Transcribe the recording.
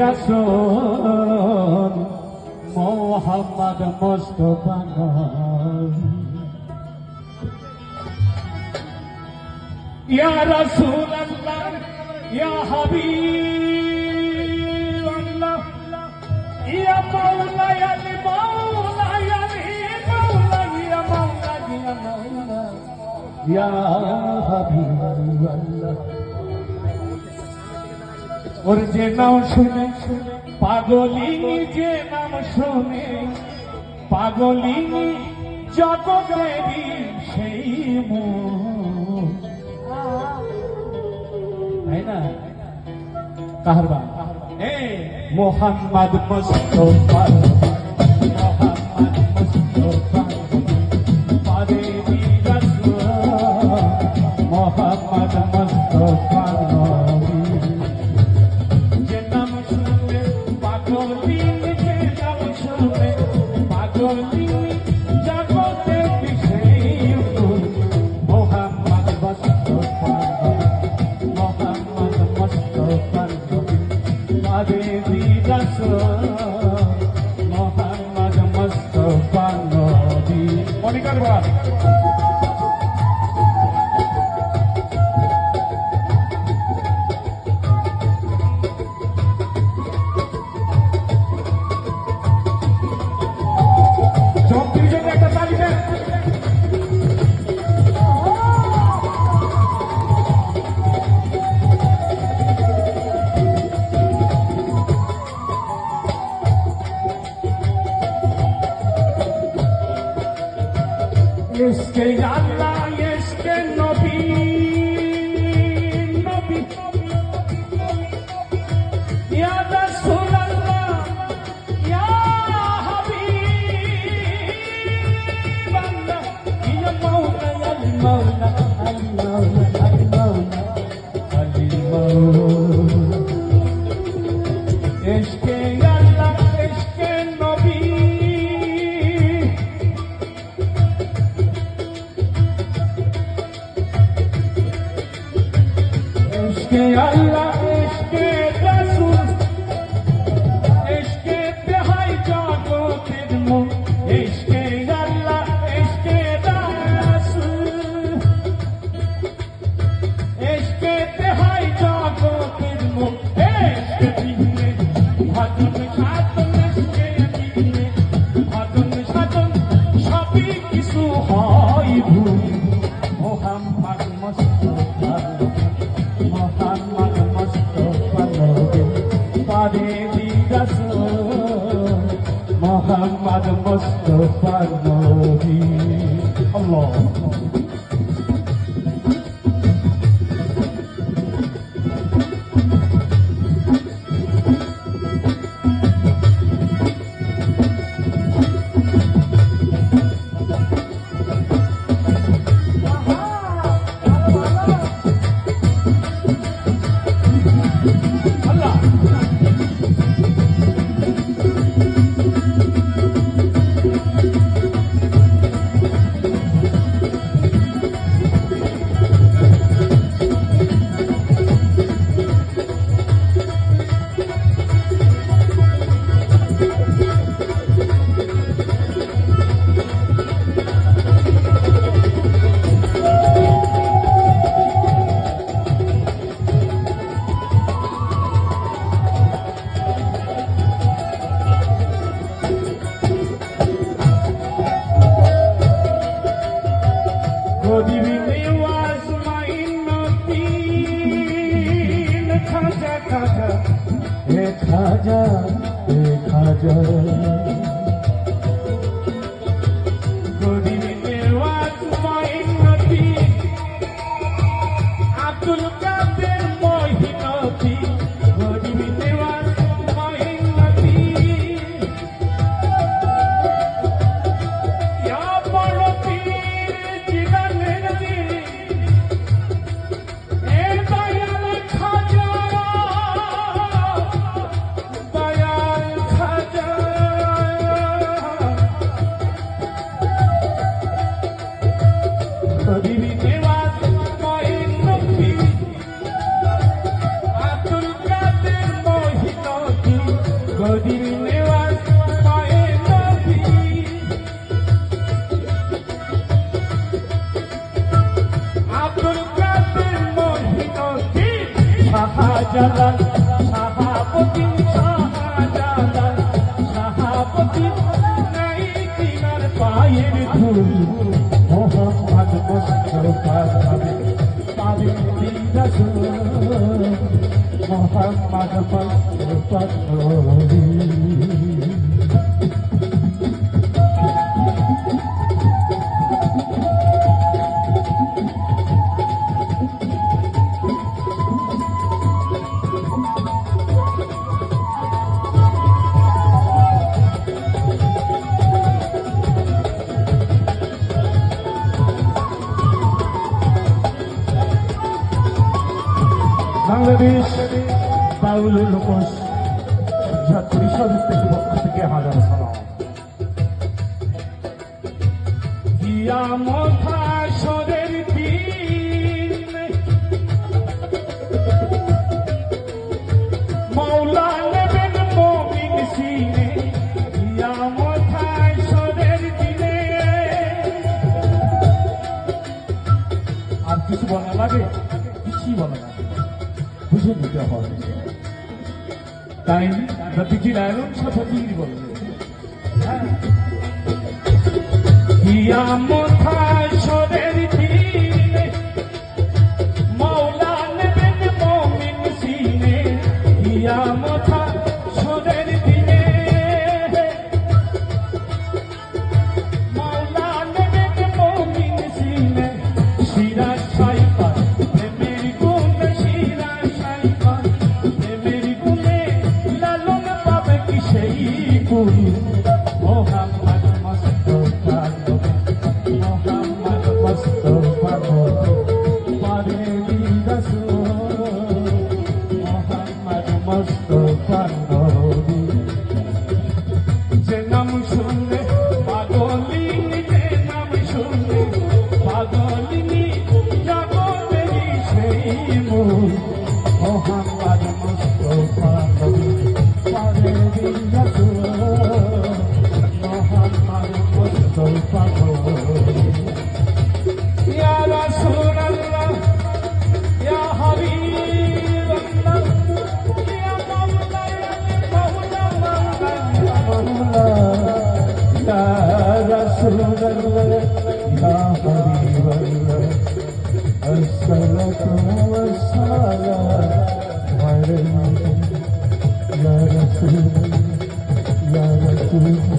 রাসূল মোহাম্মদ মুস্তাফা নবী ইয়া রাসূলুল্লাহ ইয়া হাবিবাল্লাহ ইয়া মাওলা ইয়া মাওলা ইয়া মাওলা ইয়া মাওলা ইয়া মাওলা ইয়া হাবিবাল্লাহ ওর যে নাম শুনে পাগলিনী যে নাম শুনে পাগলিনী জগতেরই সেই মন তাই না কাহার বা মোহাম্মদ মুস্তাফা মোহাম্মদ মুস্তাফা পাদেরি রাসূল মোহাম্মদ মুস্তাফা মোহাম্মদ মুস্তাফা নবী মনে করবা একটা তালি দেন ইশকে আল্লাহ ইশকে নবী নবী ইয়া রাসূলুল্লাহ ইয়া হাবিবাল্লাহ ইয়া মাওলা ইয়া মাওলা আল মাওলা আল মাওলা আল মাওলা ইশকে আল্লাহ ইশকে নবী ইশকে আল্লাহ ইশকে রাসূল ইশকে তেহাই জগতের মূল ইশকে আল্লাহ ইশকে রাসূল ইশকে তেহাই জগতের মূল ইশকে বিনে ভাদন সাধন ইশকে বিনে ভাদন সাধন সবই কিছু হয় ভুল মোহাম্মদ মুস্তাফা মোহাম্মদ মুস্তাফা নবী পাদেরি রাসূল মোহাম্মদ মুস্তাফা নবী আল্লাহ খাজা খাজা গরিব নেওয়াজ মঈনুদ্দিন আব্দুল কাদের মঈনুদ্দিন গরিব নেওয়াজ মঈনুদ্দিন ইয়া বড় পীর জিলানের দিন এ দয়াল খাজা দয়াল খাজা গদির নেওয়াজ পায়ে নবী আব্দুল কাদের মহিনুদ্দিন শাহজালাল শাহাবুদ্দিন শাহজালাল শাহাবুদ্দিন নাই তিনার পায়ের ধুল মোহাম্মদ মুস্তাফা পাবে রাসূল মোহাম্মদ মুস্তাফা বাংলাদেশ বাউল লোকস পরিষদ পক্ষ থেকে হাজার সালাম। কিয়ামত হাশরের দিন মওলা নেবেন মুমিন সিনে কিয়ামত হাশরের দিনে। আর কিছু বলা লাগে? কিছুই বলা লাগে, বুঝে নিতে হবে। তাই নবীজির আলোর সাথে তিনি বললেন কিয়ামত হাশরের দিনে মওলা নেবেন মুমিন সিনে কিয়ামত হাশরের দিনে মওলা নেবেন মুমিন সিনে শিরা ছাইপা প্রেমের গুণ শিরা ছাইপা প্রেমের গুণে লালন পাবে কি সেই গুণ মোহাম্মদ মুস্তাফা মোহাম্মদ মুস্তাফা পারে রাসূল মোহাম্মদ মুস্তাফা নবী যে নাম শুনলে পাগলিনী যে নাম শুনলে পাগলিনী জগতেরই সেই মূল মোহাম্মদ মুস্তাফা নবী পারে রাসূল মোহাম্মদ মুস্তাফা নবী। ইয়া রাসূলুল্লাহ ইয়া হাবিবাল্লাহ ইয়া মাওলা মাওলা মাওলা ইয়া রাসূলুল্লাহ ইয়া হাবিবাল্লাহ আসসালাতু ওয়াসসালামু আলাইকুম ইয়া রাসূলুল্লাহ ইয়া রাসূলুল্লাহ